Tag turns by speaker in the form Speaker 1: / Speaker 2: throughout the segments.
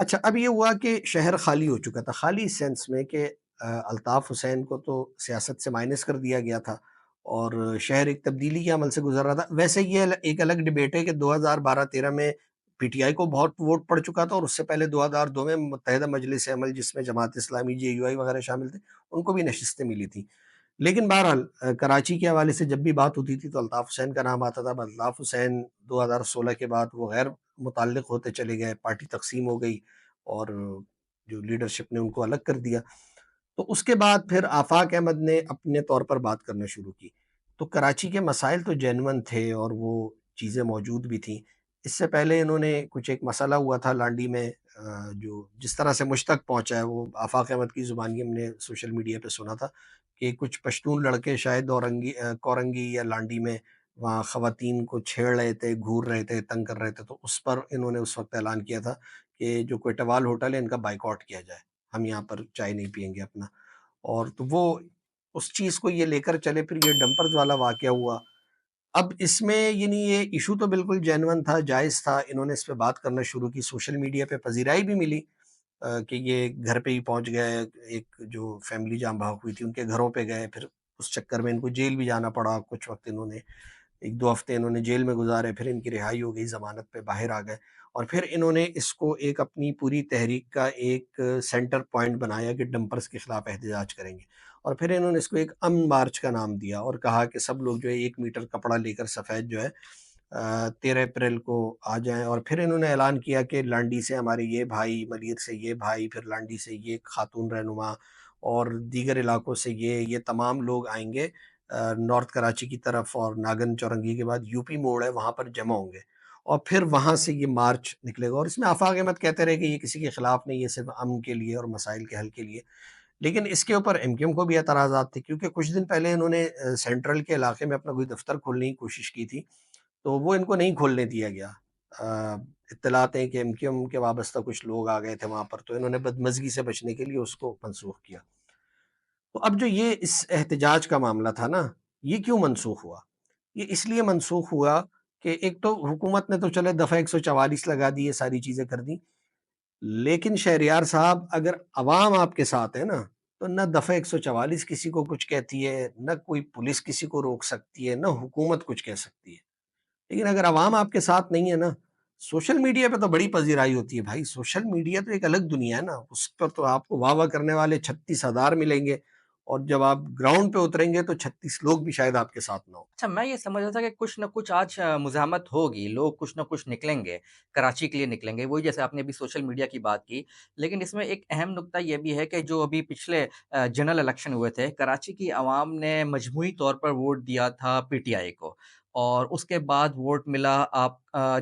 Speaker 1: اچھا، اب یہ ہوا کہ شہر خالی ہو چکا تھا، خالی اس سینس میں کہ الطاف حسین کو تو سیاست سے مائنس کر دیا گیا تھا اور شہر ایک تبدیلی کے عمل سے گزر رہا تھا. ویسے یہ ایک الگ ڈبیٹ ہے کہ 2012-13 میں پی ٹی آئی کو بہت ووٹ پڑ چکا تھا اور اس سے پہلے 2002 میں متحدہ مجلس عمل جس میں جماعت اسلامی، جے یو آئی وغیرہ شامل تھے، ان کو بھی نشستیں ملی تھیں. لیکن بہرحال کراچی کے حوالے سے جب بھی بات ہوتی تھی تو الطاف حسین کا نام آتا تھا. اب الطاف حسین 2016 کے بعد وہ غیر متعلق ہوتے چلے گئے، پارٹی تقسیم ہو گئی اور جو لیڈرشپ نے ان کو الگ کر دیا. تو اس کے بعد پھر آفاق احمد نے اپنے طور پر بات کرنا شروع کی. تو کراچی کے مسائل تو جینون تھے اور وہ چیزیں موجود بھی تھیں. اس سے پہلے انہوں نے کچھ ایک مسئلہ ہوا تھا لانڈی میں، جو جس طرح سے مجھ تک پہنچا ہے وہ آفاق احمد کی زبانی ہم نے سوشل میڈیا پہ سنا تھا کہ کچھ پشتون لڑکے شاید کورنگی یا لانڈی میں وہاں خواتین کو چھیڑ رہے تھے، گھور رہے تھے، تنگ کر رہے تھے. تو اس پر انہوں نے اس وقت اعلان کیا تھا کہ جو کوئٹوال ہوٹل ہے ان کا بائیکاٹ کیا جائے، ہم یہاں پر چائے نہیں پئیں گے اپنا. اور تو وہ اس چیز کو یہ لے کر چلے. پھر یہ ڈمپرز والا واقعہ ہوا. اب اس میں یعنی یہ ایشو تو بالکل جینون تھا، جائز تھا. انہوں نے اس پہ بات کرنا شروع کی، سوشل میڈیا پہ پذیرائی بھی ملی کہ یہ گھر پہ ہی پہنچ گئے. ایک جو فیملی جہاں بھاگ ہوئی تھی ان کے گھروں پہ گئے، پھر اس چکر میں ان کو جیل بھی جانا پڑا. کچھ وقت انہوں نے 1-2 ہفتے انہوں نے جیل میں گزارے، پھر ان کی رہائی ہو گئی، ضمانت پہ باہر آ گئے. اور پھر انہوں نے اس کو ایک اپنی پوری تحریک کا ایک سینٹر پوائنٹ بنایا کہ ڈمپرز کے خلاف احتجاج کریں گے. اور پھر انہوں نے اس کو ایک امن مارچ کا نام دیا اور کہا کہ سب لوگ جو ہے 1 میٹر کپڑا لے کر سفید جو ہے 13 اپریل کو آ جائیں. اور پھر انہوں نے اعلان کیا کہ لانڈی سے ہمارے یہ بھائی، ملیر سے یہ بھائی، پھر لانڈی سے یہ خاتون رہنما اور دیگر علاقوں سے یہ تمام لوگ آئیں گے نارتھ کراچی کی طرف، اور ناگن چورنگی کے بعد یو پی موڑ ہے وہاں پر جمع ہوں گے اور پھر وہاں سے یہ مارچ نکلے گا. اور اس میں آفاق احمد کہتے رہے کہ یہ کسی کے خلاف نہیں، یہ صرف امن کے لیے اور مسائل کے حل کے لیے. لیکن اس کے اوپر ایم کیو ایم کو بھی اعتراضات تھے کیونکہ کچھ دن پہلے انہوں نے سینٹرل کے علاقے میں اپنا کوئی دفتر کھولنے کی کوشش کی تھی تو وہ ان کو نہیں کھولنے دیا گیا. اطلاعات ہیں کہ ایم کیو ایم کے وابستہ کچھ لوگ آ گئے تھے وہاں پر، تو انہوں نے بدمزگی سے بچنے کے لیے اس کو منسوخ کیا. تو اب جو یہ اس احتجاج کا معاملہ تھا نا، یہ کیوں منسوخ ہوا؟ یہ اس لیے منسوخ ہوا کہ ایک تو حکومت نے تو چلے دفعہ 144 لگا دی، یہ ساری چیزیں کر دی. لیکن شہریار صاحب اگر عوام آپ کے ساتھ ہے نا تو نہ دفعہ 144 کسی کو کچھ کہتی ہے، نہ کوئی پولیس کسی کو روک سکتی ہے، نہ حکومت کچھ کہہ سکتی ہے. لیکن اگر عوام آپ کے ساتھ نہیں ہے نا، سوشل میڈیا پہ تو بڑی پذیرائی ہوتی ہے بھائی. سوشل میڈیا تو ایک الگ دنیا ہے نا، اس پر تو آپ کو واہ واہ کرنے والے 36,000 ملیں گے اور جب آپ گراؤنڈ پہ اتریں گے تو 36 لوگ بھی شاید آپ کے ساتھ نہ ہو.
Speaker 2: اچھا، میں یہ سمجھ رہا تھا کہ کچھ نہ کچھ آج مزاحمت ہوگی، لوگ کچھ نہ کچھ نکلیں گے، کراچی کے لیے نکلیں گے، وہی جیسے آپ نے ابھی سوشل میڈیا کی بات کی. لیکن اس میں ایک اہم نکتہ یہ بھی ہے کہ جو ابھی پچھلے جنرل الیکشن ہوئے تھے، کراچی کی عوام نے مجموعی طور پر ووٹ دیا تھا پی ٹی آئی کو، اور اس کے بعد ووٹ ملا آپ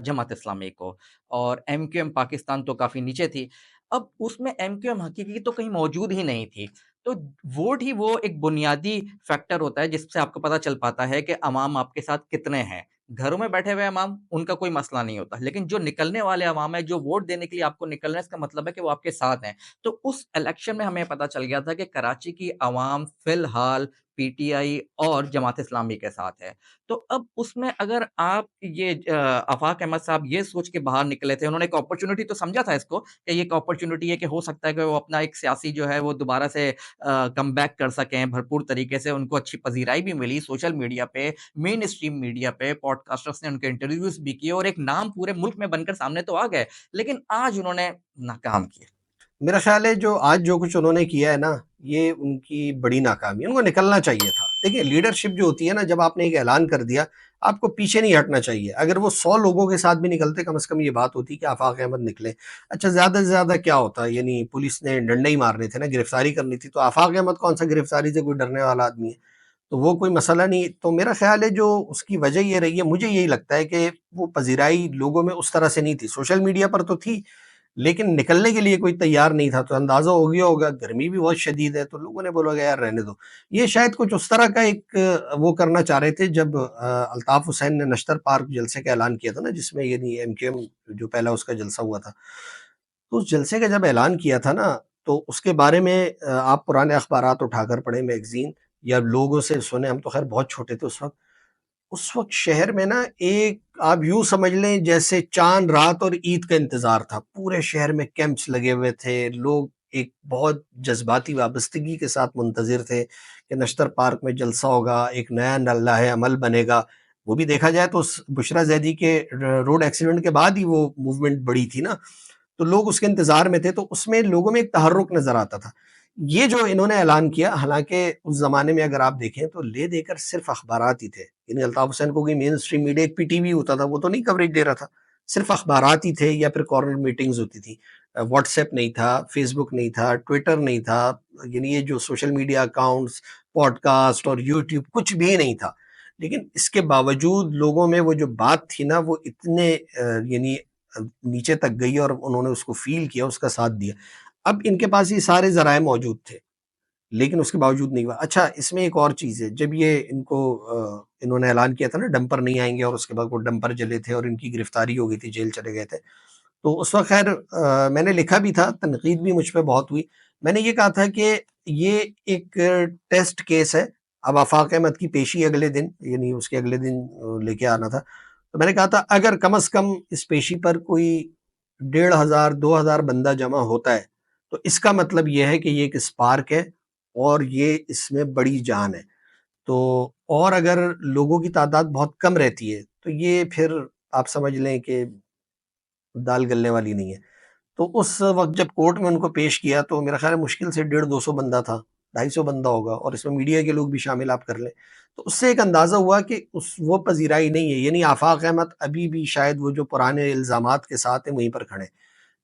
Speaker 2: جماعت اسلامی کو، اور ایم کیو ایم پاکستان تو کافی نیچے تھی. اب اس میں ایم کیو ایم حقیقی تو کہیں موجود ہی نہیں تھی. تو ووٹ ہی وہ ایک بنیادی فیکٹر ہوتا ہے جس سے آپ کو پتہ چل پاتا ہے کہ عوام آپ کے ساتھ کتنے ہیں. گھروں میں بیٹھے ہوئے عوام، ان کا کوئی مسئلہ نہیں ہوتا، لیکن جو نکلنے والے عوام ہے، جو ووٹ دینے کے لیے آپ کو نکلنا ہے، اس کا مطلب ہے کہ وہ آپ کے ساتھ ہیں. تو اس الیکشن میں ہمیں پتہ چل گیا تھا کہ کراچی کی عوام فی الحال پی ٹی آئی اور جماعت اسلامی کے ساتھ ہے. تو اب اس میں اگر آپ یہ آفاق احمد صاحب یہ سوچ کے باہر نکلے تھے، انہوں نے ایک اپرچونٹی تو سمجھا تھا اس کو کہ یہ ایک اپرچونٹی ہے کہ ہو سکتا ہے کہ وہ اپنا ایک سیاسی جو ہے وہ دوبارہ سے کم بیک کر سکیں بھرپور طریقے سے. ان کو اچھی پذیرائی بھی ملی سوشل میڈیا پہ، مین اسٹریم میڈیا پہ، پوڈ کاسٹرز نے ان کے انٹرویوز بھی کیے اور ایک نام پورے ملک میں بن کر سامنے تو آ گئے. لیکن آج انہوں نے ناکام کیے.
Speaker 1: میرا خیال ہے جو کچھ انہوں نے کیا ہے نا، یہ ان کی بڑی ناکامی ہے. ان کو نکلنا چاہیے تھا. دیکھیں لیڈرشپ جو ہوتی ہے نا، جب آپ نے ایک اعلان کر دیا آپ کو پیچھے نہیں ہٹنا چاہیے. اگر وہ 100 لوگوں کے ساتھ بھی نکلتے، کم از کم یہ بات ہوتی کہ آفاق احمد نکلے. اچھا زیادہ سے زیادہ کیا ہوتا، یعنی پولیس نے ڈنڈے ہی مارنے تھے نا، گرفتاری کرنی تھی. تو آفاق احمد کون سا گرفتاری سے کوئی ڈرنے والا آدمی ہے؟ تو وہ کوئی مسئلہ نہیں. تو میرا خیال ہے جو اس کی وجہ یہ رہی ہے، مجھے یہی لگتا ہے کہ وہ پذیرائی لوگوں میں اس طرح سے نہیں تھی. سوشل میڈیا پر تو تھی لیکن نکلنے کے لیے کوئی تیار نہیں تھا. تو اندازہ ہو گیا ہوگا، گرمی بھی بہت شدید ہے تو لوگوں نے بولا گیا یار رہنے دو. یہ شاید کچھ اس طرح کا ایک وہ کرنا چاہ رہے تھے. جب الطاف حسین نے نشتر پارک جلسے کا اعلان کیا تھا نا، جس میں یعنی ایم کیو ایم جو پہلا اس کا جلسہ ہوا تھا، تو اس جلسے کا جب اعلان کیا تھا نا، تو اس کے بارے میں آپ پرانے اخبارات اٹھا کر پڑھیں، میگزین یا لوگوں سے سنیں. ہم تو خیر بہت چھوٹے تھے اس وقت. اس وقت شہر میں نا ایک آپ یوں سمجھ لیں جیسے چاند رات اور عید کا انتظار تھا. پورے شہر میں کیمپس لگے ہوئے تھے، لوگ ایک بہت جذباتی وابستگی کے ساتھ منتظر تھے کہ نشتر پارک میں جلسہ ہوگا، ایک نیا نالہ عمل بنے گا. وہ بھی دیکھا جائے تو بشرا زیدی کے روڈ ایکسیڈنٹ کے بعد ہی وہ موومنٹ بڑی تھی نا، تو لوگ اس کے انتظار میں تھے، تو اس میں لوگوں میں ایک تحرک نظر آتا تھا. یہ جو انہوں نے اعلان کیا، حالانکہ اس زمانے میں اگر آپ دیکھیں تو لے دے کر صرف اخبارات ہی تھے. یعنی الطاف حسین کو کوئی مین اسٹریم میڈیا، ایک پی ٹی وی ہوتا تھا، وہ تو نہیں کوریج دے رہا تھا، صرف اخبارات ہی تھے یا پھر کارنر میٹنگز ہوتی تھی. واٹس ایپ نہیں تھا، فیس بک نہیں تھا، ٹویٹر نہیں تھا، یعنی یہ جو social media accounts, podcast اور یوٹیوب کچھ بھی نہیں تھا. لیکن اس کے باوجود لوگوں میں وہ جو بات تھی نا، وہ اتنے یعنی نیچے تک گئی اور انہوں نے اس کو فیل کیا، اس کا ساتھ دیا. اب ان کے پاس یہ سارے ذرائع موجود تھے لیکن اس کے باوجود نہیں ہوا. اچھا اس میں ایک اور چیز ہے، جب یہ ان کو انہوں نے اعلان کیا تھا نا ڈمپر نہیں آئیں گے، اور اس کے بعد وہ ڈمپر جلے تھے اور ان کی گرفتاری ہو گئی تھی، جیل چلے گئے تھے، تو اس وقت خیر میں نے لکھا بھی تھا، تنقید بھی مجھ پہ بہت ہوئی. میں نے یہ کہا تھا کہ یہ ایک ٹیسٹ کیس ہے. اب آفاق احمد کی پیشی اگلے دن، یعنی اس کے اگلے دن لے کے آنا تھا، تو میں نے کہا تھا اگر کم از کم اس پیشی پر کوئی 1500 2000 بندہ جمع ہوتا ہے تو اس کا مطلب یہ ہے کہ یہ ایک اسپارک ہے اور یہ اس میں بڑی جان ہے. تو اور اگر لوگوں کی تعداد بہت کم رہتی ہے تو یہ پھر آپ سمجھ لیں کہ دال گلنے والی نہیں ہے. تو اس وقت جب کورٹ میں ان کو پیش کیا تو میرا خیال ہے مشکل سے 150-200 بندہ تھا، 250 بندہ ہوگا، اور اس میں میڈیا کے لوگ بھی شامل آپ کر لیں. تو اس سے ایک اندازہ ہوا کہ وہ پذیرائی نہیں ہے. یعنی آفاق احمد ابھی بھی شاید وہ جو پرانے الزامات کے ساتھ ہیں وہیں پر کھڑے.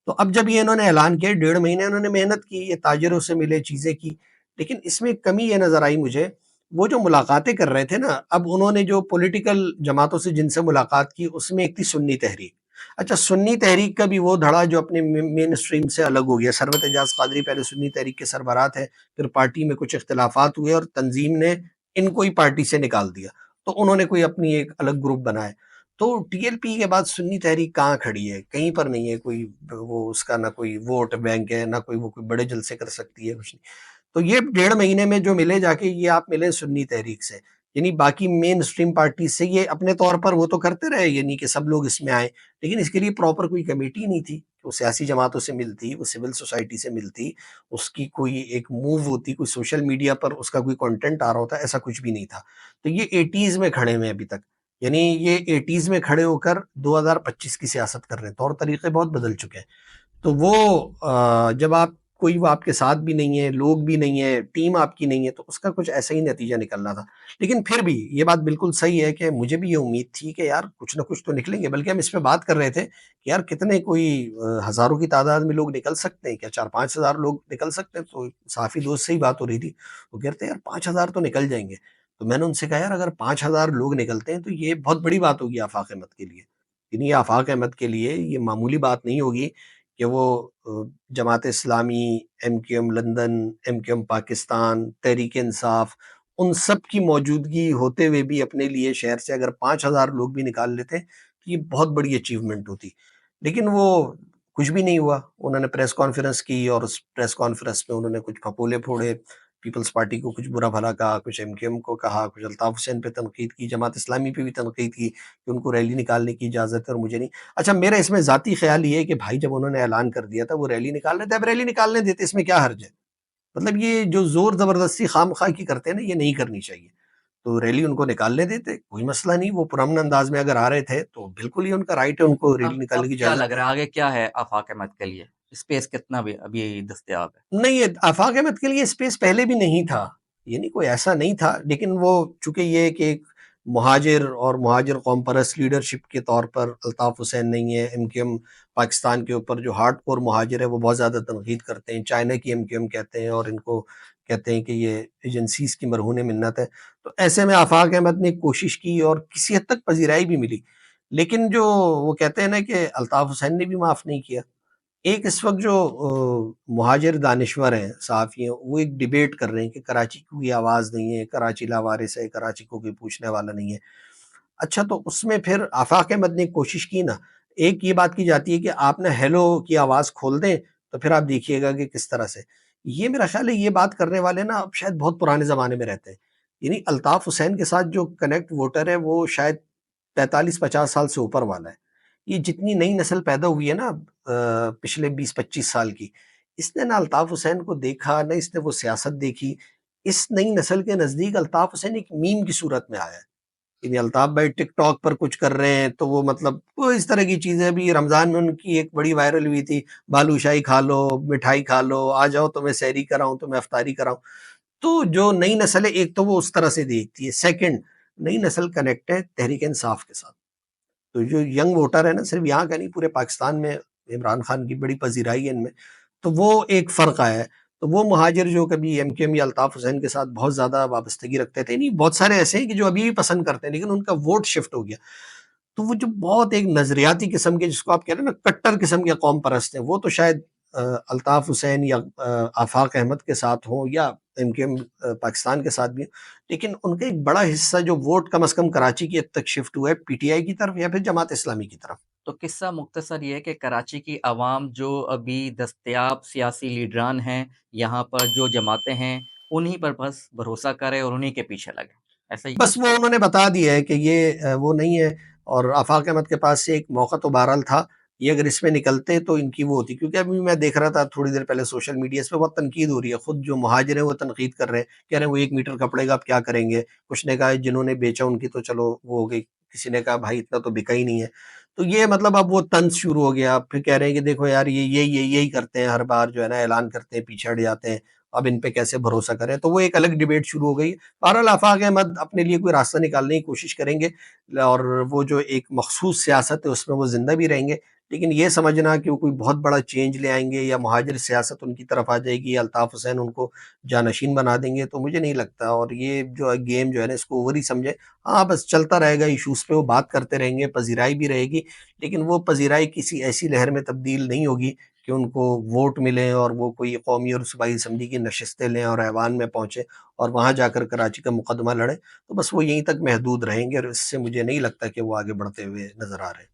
Speaker 1: تو اب جب یہ انہوں نے اعلان کیا، 1.5 مہینے انہوں نے محنت کی، یہ تاجروں سے ملے، چیزیں کی، لیکن اس میں ایک کمی یہ نظر آئی مجھے، وہ جو ملاقاتیں کر رہے تھے نا، اب انہوں نے جو پولیٹیکل جماعتوں سے جن سے ملاقات کی اس میں ایک تھی سنی تحریک. اچھا سنی تحریک کا بھی وہ دھڑا جو اپنے مین اسٹریم سے الگ ہو گیا. ثروت اعجاز قادری پہلے سنی تحریک کے سربراہ تھے، پھر پارٹی میں کچھ اختلافات ہوئے اور تنظیم نے ان کو ہی پارٹی سے نکال دیا، تو انہوں نے کوئی اپنی ایک الگ گروپ بنائے. تو ٹی ایل پی کے بعد سنی تحریک کہاں کھڑی ہے؟ کہیں پر نہیں ہے کوئی، وہ اس کا نہ کوئی ووٹ بینک ہے، نہ کوئی وہ کوئی بڑے جلسے کر سکتی ہے، کچھ نہیں. تو یہ 1.5 مہینے میں جو ملے جا کے، یہ آپ ملے سنی تحریک سے. یعنی باقی مین اسٹریم پارٹی سے یہ اپنے طور پر وہ تو کرتے رہے، یعنی کہ سب لوگ اس میں آئے، لیکن اس کے لیے پراپر کوئی کمیٹی نہیں تھی کہ وہ سیاسی جماعتوں سے ملتی، وہ سول سوسائٹی سے ملتی، اس کی کوئی ایک موو ہوتی، کوئی سوشل میڈیا پر اس کا کوئی کنٹینٹ آ رہا ہوتا، ایسا کچھ بھی نہیں تھا. تو یہ 80s میں کھڑے ہوئے ابھی تک، یعنی یہ 80s میں کھڑے ہو کر 2025 کی سیاست کر رہے ہیں. طور طریقے بہت بدل چکے ہیں. تو وہ جب آپ کوئی وہ آپ کے ساتھ بھی نہیں ہے، لوگ بھی نہیں ہے، ٹیم آپ کی نہیں ہے، تو اس کا کچھ ایسا ہی نتیجہ نکلنا تھا. لیکن پھر بھی یہ بات بالکل صحیح ہے کہ مجھے بھی یہ امید تھی کہ یار کچھ نہ کچھ تو نکلیں گے. بلکہ ہم اس پہ بات کر رہے تھے کہ یار کتنے، کوئی ہزاروں کی تعداد میں لوگ نکل سکتے ہیں کیا؟ 4-5 ہزار لوگ نکل سکتے ہیں؟ تو صحافی دوست سے ہی بات ہو رہی تھی، وہ کہتے ہیں یار 5 ہزار تو نکل جائیں گے. تو میں نے ان سے کہا یار اگر 5 ہزار لوگ نکلتے ہیں تو یہ بہت بڑی بات ہوگی آفاق احمد کے لیے. یعنی یہ آفاق احمد کے لیے یہ معمولی بات نہیں ہوگی کہ وہ Jamaat Islami, M Q M London, M Q M Pakistan, Tehreek Insaf, ان سب کی موجودگی ہوتے ہوئے بھی اپنے لیے شہر سے اگر 5 ہزار لوگ بھی نکال لیتے تو یہ بہت بڑی اچیومنٹ ہوتی. لیکن وہ کچھ بھی نہیں ہوا. انہوں نے پریس کانفرنس کی اور اس پریس کانفرنس میں انہوں نے کچھ پھپولے پھوڑے، پیپلز پارٹی کو کچھ برا بھلا کہا، کچھ ایم کیو ایم کو کہا، کچھ الطاف حسین پہ تنقید کی، جماعت اسلامی پہ بھی تنقید کی کہ ان کو ریلی نکالنے کی اجازت ہے اور مجھے نہیں. اچھا میرا اس میں ذاتی خیال یہ ہے کہ بھائی جب انہوں نے اعلان کر دیا تھا وہ ریلی نکال رہے تھے، اب ریلی نکالنے دیتے، اس میں کیا حرج ہے؟ مطلب یہ جو زور زبردستی خام خواہ کی کرتے ہیں نا، یہ نہیں کرنی چاہیے. تو ریلی ان کو نکالنے دیتے، کوئی مسئلہ نہیں. وہ پرامن انداز میں اگر آ رہے تھے تو بالکل ہی ان کا رائٹ ہے، ان کو ریلی
Speaker 2: اب
Speaker 1: نکالنے کی
Speaker 2: کیا
Speaker 1: اجازت
Speaker 2: لگ
Speaker 1: ہے.
Speaker 2: رہا ہے آگے کیا ہے آفاق احمد کے لیے؟ اسپیس کتنا بھی ابھی دستیاب ہے؟
Speaker 1: نہیں، یہ آفاق احمد کے لیے اسپیس پہلے بھی نہیں تھا، یعنی کوئی ایسا نہیں تھا. لیکن وہ چونکہ یہ کہ ایک مہاجر اور مہاجر قوم پرست لیڈرشپ کے طور پر الطاف حسین نہیں ہے. ایم کیو ایم پاکستان کے اوپر جو ہارڈ کور مہاجر ہے وہ بہت زیادہ تنقید کرتے ہیں، چائنا کی ایم کیو ایم کہتے ہیں، اور ان کو کہتے ہیں کہ یہ ایجنسیز کی مرہون منت ہے. تو ایسے میں آفاق احمد نے کوشش کی اور کسی حد تک پذیرائی بھی ملی. لیکن جو وہ کہتے ہیں نا کہ الطاف حسین نے بھی معاف نہیں کیا. ایک اس وقت جو مہاجر دانشور ہیں، صحافی ہیں، وہ ایک ڈیبیٹ کر رہے ہیں کہ کراچی کی کوئی آواز نہیں ہے، کراچی لاوارث ہے، کراچی کو کوئی پوچھنے والا نہیں ہے. اچھا تو اس میں پھر آفاق احمد نے کوشش کی نا، ایک یہ بات کی جاتی ہے کہ آپ نے ہیلو کی آواز کھول دیں تو پھر آپ دیکھیے گا کہ کس طرح سے. یہ میرا خیال ہے یہ بات کرنے والے نا اب شاید بہت پرانے زمانے میں رہتے ہیں. یعنی الطاف حسین کے ساتھ جو کنیکٹ ووٹر ہے وہ شاید 45-50 سال سے اوپر والا ہے. یہ جتنی نئی نسل پیدا ہوئی ہے نا پچھلے 20-25 سال کی، اس نے نہ الطاف حسین کو دیکھا، نہ اس نے وہ سیاست دیکھی. اس نئی نسل کے نزدیک الطاف حسین ایک میم کی صورت میں آیا ہے. یعنی الطاف بھائی ٹک ٹاک پر کچھ کر رہے ہیں تو وہ مطلب وہ اس طرح کی چیزیں. بھی رمضان میں ان کی ایک بڑی وائرل ہوئی تھی، بالو شاہی کھا لو، مٹھائی کھا لو، آ جاؤ تو میں سحری کراؤں، تو میں افطاری کراؤں. تو جو نئی نسل ہے ایک تو وہ اس طرح سے دیکھتی ہے، سیکنڈ نئی نسل کنیکٹ ہے تحریک انصاف کے ساتھ. تو جو ینگ ووٹر ہے نا، صرف یہاں کا نہیں پورے پاکستان میں عمران خان کی بڑی پذیرائی ہے ان میں، تو وہ ایک فرق آیا ہے. تو وہ مہاجر جو کبھی ایم کیو ایم یا الطاف حسین کے ساتھ بہت زیادہ وابستگی رکھتے تھے، نہیں بہت سارے ایسے ہیں کہ جو ابھی بھی پسند کرتے ہیں لیکن ان کا ووٹ شفٹ ہو گیا. تو وہ جو بہت ایک نظریاتی قسم کے، جس کو آپ کہہ رہے ہیں نا کٹر قسم کے قوم پرست ہیں، وہ تو شاید الطاف حسین یا آفاق احمد کے ساتھ ہوں یا ایم کیو ایم پاکستان کے ساتھ بھی ہوں. لیکن ان کا ایک بڑا حصہ جو ووٹ کم از کم کراچی کی حد تک شفٹ ہوا ہے پی ٹی آئی کی طرف یا پھر جماعت اسلامی کی طرف.
Speaker 2: تو قصہ مختصر یہ ہے کہ کراچی کی عوام جو ابھی دستیاب سیاسی لیڈران ہیں یہاں پر، جو جماعتیں ہیں، انہی پر بس بھروسہ کرے اور انہی کے پیچھے لگے، ایسا ہی
Speaker 1: بس
Speaker 2: ہے؟
Speaker 1: وہ انہوں نے بتا دیا ہے کہ یہ وہ نہیں ہے. اور آفاق احمد کے پاس سے ایک موقع تو بہرحال تھا، یہ اگر اس میں نکلتے تو ان کی وہ ہوتی. کیونکہ ابھی میں دیکھ رہا تھا تھوڑی دیر پہلے سوشل میڈیا اس پہ بہت تنقید ہو رہی ہے، خود جو مہاجر ہیں وہ تنقید کر رہے ہیں، کہہ رہے ہیں وہ 1 میٹر کپڑے کا آپ کیا کریں گے. کچھ نے کہا جنہوں نے بیچا ان کی تو چلو وہ ہو گئی، کسی نے کہا بھائی اتنا تو بکا ہی نہیں ہے. تو یہ مطلب اب وہ طنز شروع ہو گیا. پھر کہہ رہے ہیں کہ دیکھو یار یہی کرتے ہیں ہر بار، جو ہے نا اعلان کرتے ہیں پیچھے ہٹ جاتے ہیں، اب ان پہ کیسے بھروسہ کریں. تو وہ ایک الگ ڈیبیٹ شروع ہو گئی. بہرحال آفاق احمد اپنے لیے کوئی راستہ نکالنے کی کوشش کریں گے، اور وہ جو ایک مخصوص سیاست ہے اس میں وہ زندہ بھی رہیں گے. لیکن یہ سمجھنا کہ وہ کوئی بہت بڑا چینج لے آئیں گے یا مہاجر سیاست ان کی طرف آ جائے گی یا الطاف حسین ان کو جانشین بنا دیں گے، تو مجھے نہیں لگتا. اور یہ جو گیم جو ہے نا اس کو اوور ہی سمجھے. ہاں بس چلتا رہے گا، ایشوز پہ وہ بات کرتے رہیں گے، پذیرائی بھی رہے گی، لیکن وہ پذیرائی کسی ایسی لہر میں تبدیل نہیں ہوگی کہ ان کو ووٹ ملیں اور وہ کوئی قومی اور صوبائی اسمبلی کی نشستیں لیں اور ایوان میں پہنچے اور وہاں جا کر کراچی کا مقدمہ لڑیں. تو بس وہ یہیں تک محدود رہیں گے، اور اس سے مجھے نہیں لگتا کہ وہ آگے بڑھتے ہوئے نظر آ رہے ہیں.